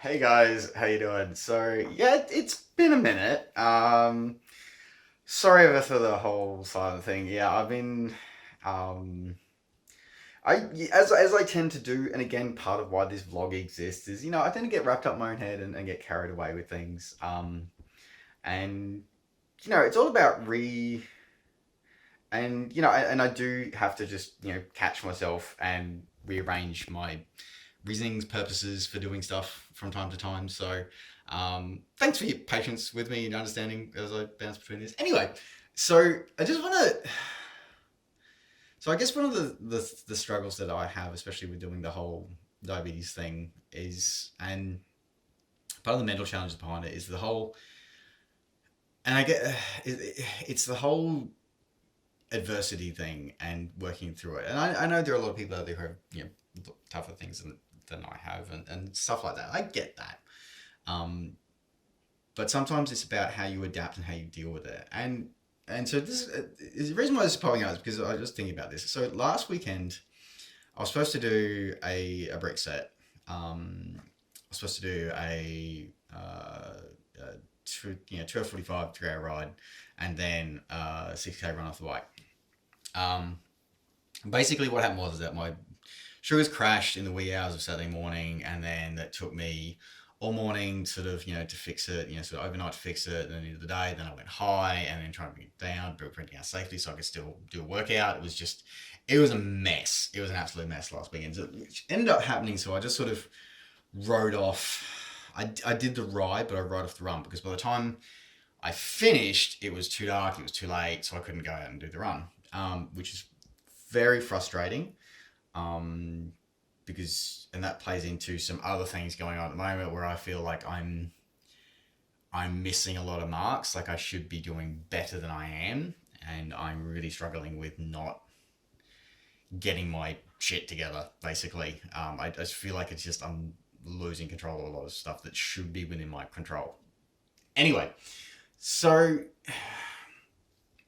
Hey guys, how you doing? So yeah, it's been a minute. Sorry for the whole silent thing. Yeah, I've been, um, I as I tend to do, and again, part of why this vlog exists is I tend to get wrapped up in my own head and get carried away with things. And it's all about and I do have to just catch myself and rearrange my reasonings, purposes for doing stuff from time to time. So, thanks for your patience with me and understanding as I bounce between this. Anyway, so I just want to. So I guess one of the struggles that I have, especially with doing the whole diabetes thing, is and part of the mental challenges behind it is the whole. And I get it's the whole adversity thing and working through it. And I know there are a lot of people out there who have tougher things than I have and stuff like that. I get that. Um, but sometimes it's about how you adapt and how you deal with it. And so this is the reason why this is popping out is because I was just thinking about this. So last weekend, I was supposed to do a brick set. I was supposed to do a 2:45 3 hour ride, and then 6K run off the bike. Um, Basically, what happened was that my sugars crashed in the wee hours of Saturday morning, and then that took me all morning, sort of, to fix it, sort of overnight to fix it. And then into the day, then I went high, and then trying to bring it down, bring it down safely, so I could still do a workout. It was a mess. It was an absolute mess last weekend. So it ended up happening. So I just sort of rode off. I did the ride, but I rode off the run because by the time I finished, it was too dark, it was too late, so I couldn't go out and do the run, which is very frustrating. Um, and that plays into some other things going on at the moment where I feel like I'm missing a lot of marks. Like I should be doing better than I am, and I'm really struggling with not getting my shit together. Basically, I just feel like I'm losing control of a lot of stuff that should be within my control. Anyway, so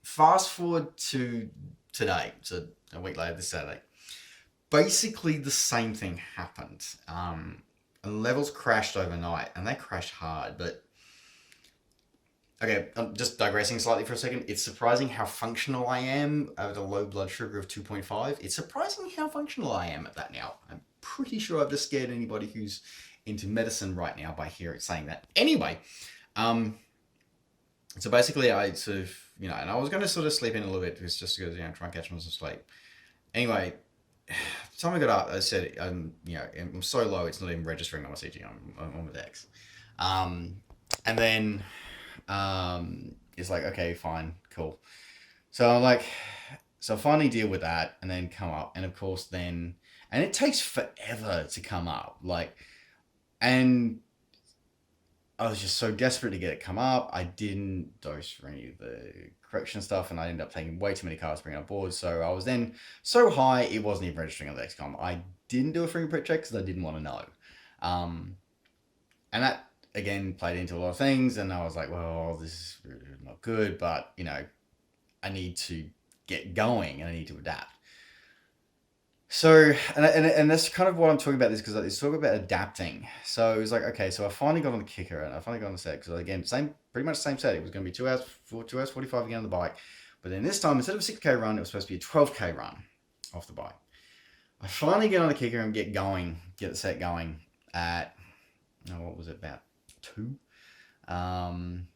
fast forward to today, so a week later, this Saturday. Basically, the same thing happened. And levels crashed overnight, and they crashed hard. But okay, I'm just digressing slightly for a second. It's surprising how functional I am at a low blood sugar of 2.5. It's surprising how functional I am at that now. I'm pretty sure I've just scared anybody who's into medicine right now by hearing saying that. Anyway, um, so basically, I sort of, and I was going to sort of sleep in a little bit just to try and catch myself sleep. Anyway, time I got up, I said, I'm so low, it's not even registering on my CG. I'm on my Dex. And then it's like, okay, fine, cool. So I'm like, so I finally deal with that and then come up. And of course, and it takes forever to come up. And I was just so desperate to get it come up. I didn't dose for any of the correction stuff, and I ended up taking way too many carbs to bring it on board. So I was then so high, it wasn't even registering on the XCOM. I didn't do a fingerprint check because I didn't want to know. And that, again, played into a lot of things, and I was like, well, this is not good, but, I need to get going, and I need to adapt. So, and that's kind of what I'm talking about this because it's talking about adapting. So it was like, okay, so I finally got on the kicker and I finally got on the set because again, pretty much the same set. It was going to be 2 hours 45 again on the bike, but then this time instead of a 6K run, it was supposed to be a 12K run off the bike. I finally get on the kicker and get the set going at what was it, about 2? Um,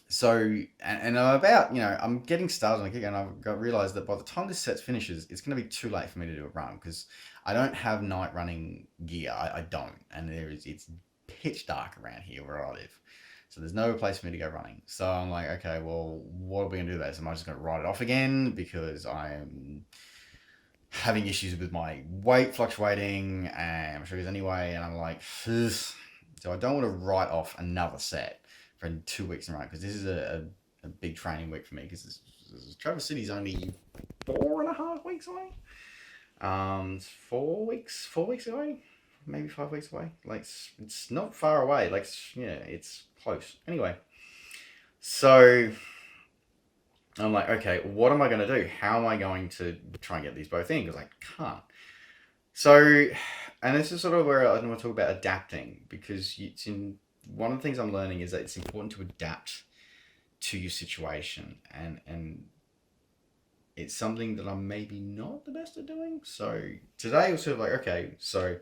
so and I'm about I'm getting started on the kick, and I've got realized that by the time this set finishes, it's going to be too late for me to do a run because I don't have night running gear. I don't, and it's pitch dark around here where I live, so there's no place for me to go running. So I'm like, okay, well, what are we gonna do this? Am I just gonna write it off again because I'm having issues with my weight fluctuating and sugars anyway? And I'm like, ugh. So I don't want to write off another set for 2 weeks in a row because this is a big training week for me because Traverse City's only 4.5 weeks away. 4 weeks away, maybe 5 weeks away. Like it's not far away. Like it's close. Anyway, so I'm like, okay, what am I going to do? How am I going to try and get these both in? Because I can't. So, and this is sort of where I want to talk about adapting, because it's in one of the things I'm learning is that it's important to adapt to your situation, and it's something that I'm maybe not the best at doing. So today it was sort of like, okay, so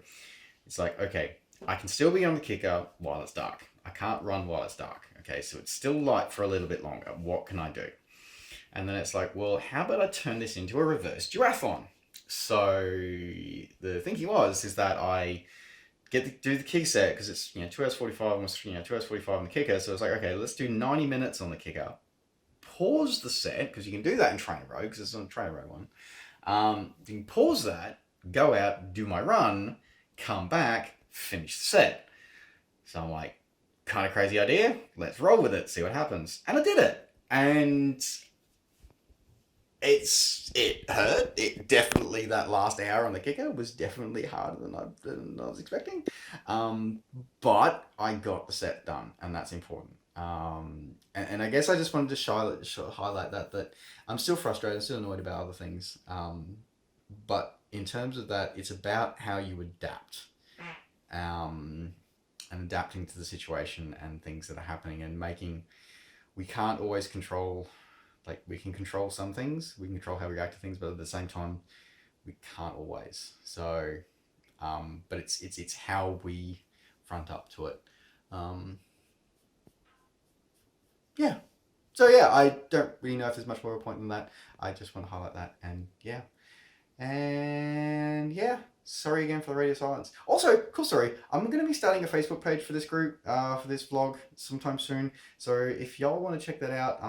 it's like, okay, I can still be on the kicker while it's dark. I can't run while it's dark. Okay, so it's still light for a little bit longer. What can I do? And then it's like, well, how about I turn this into a reverse duathlon? So the thinking was is that I do the kick set, because it's 2 hours 45, almost 2 hours 45 on the kicker. So it's like, okay, let's do 90 minutes on the kicker. Pause the set, because you can do that in trainer row, because it's on trainer row one. You can pause that, go out, do my run, come back, finish the set. So I'm like, kind of crazy idea. Let's roll with it, see what happens. And I did it. And it hurt. It definitely, that last hour on the kicker was definitely harder than I was expecting. But I got the set done, and that's important. And I guess I just wanted to highlight that I'm still frustrated, I'm still annoyed about other things. But in terms of that, it's about how you adapt, and adapting to the situation and things that are happening, and making. We can't always control. Like, we can control some things, we can control how we react to things, but at the same time, we can't always. So, but it's how we front up to it. Um, yeah. So yeah, I don't really know if there's much more of a point than that. I just want to highlight that, and yeah. And yeah, sorry again for the radio silence. Also, cool story. I'm going to be starting a Facebook page for this group, for this vlog sometime soon. So if y'all want to check that out,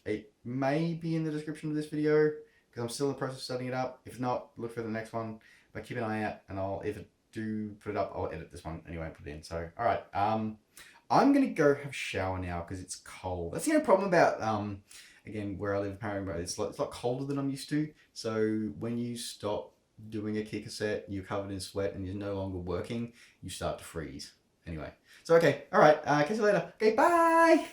it may be in the description of this video, because I'm still in the process of setting it up. If not, look for the next one. But keep an eye out, and if I do put it up, I'll edit this one anyway and put it in. So all right, I'm gonna go have a shower now because it's cold. That's the only problem about again, where I live apparently, it's a lot colder than I'm used to. So when you stop doing a kicker set, you're covered in sweat and you're no longer working, you start to freeze. Anyway, so okay, all right, catch you later. Okay, bye.